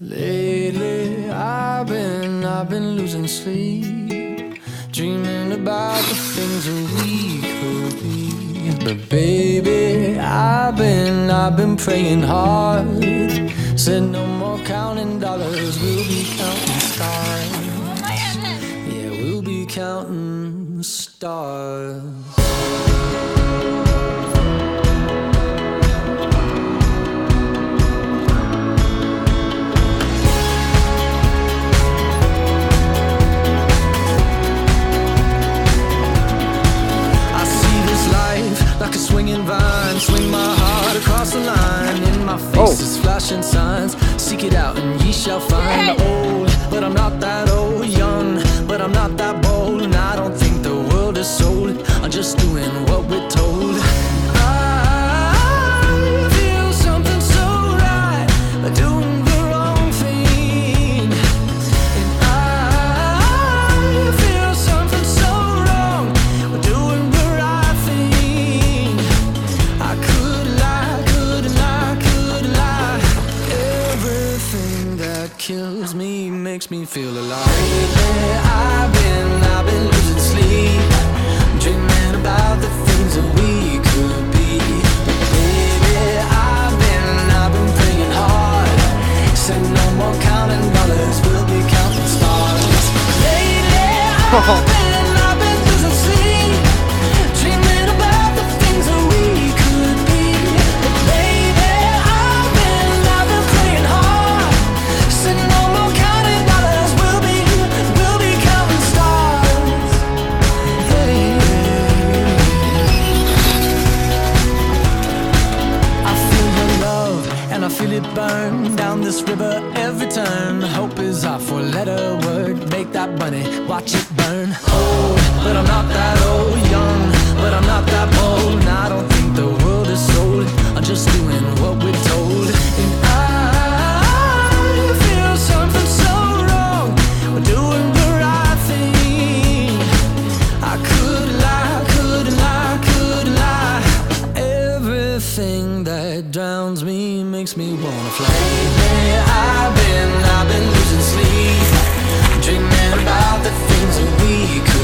Lately, I've been losing sleep, dreaming about the things that we could be. But baby, I've been praying hard. Said no more counting dollars, we'll be counting stars. Yeah, we'll be counting stars. Like a swinging vine, swing my heart across the line. In my face is flashing signs. Seek it out and ye shall find. Old, but I'm not that old. Young, but I'm not that bold. And I don't think the world is sold. I'm just doing what we're told. I feel something so right, doing the wrong thing. And I feel something so wrong, doing the right thing. I could lie, couldn't lie, could lie. Everything that kills me makes me feel alive. Lately, I've been losing sleep, dreaming about the things that we could be. But baby, I've been praying hard. Said no more counting dollars, we'll be counting stars. Lately, I've been losing sleep, dreaming about the things that we could be. But baby, I've been praying hard. Said no more counting dollars, we'll be counting stars. Hey. I feel your love and I feel it burn down this river every turn. Hope is our four-letter word. Make that money, watch it burn. Old, but I'm not that old. Young, but I'm not that bold. And I don't think the world is sold. I'm just doing what we're told. And I feel something so wrong. We're doing the right thing. I could lie, couldn't lie, could lie. Everything that drowns me makes me wanna fly. Lately, I've been losing sleep, dreaming about the things that we could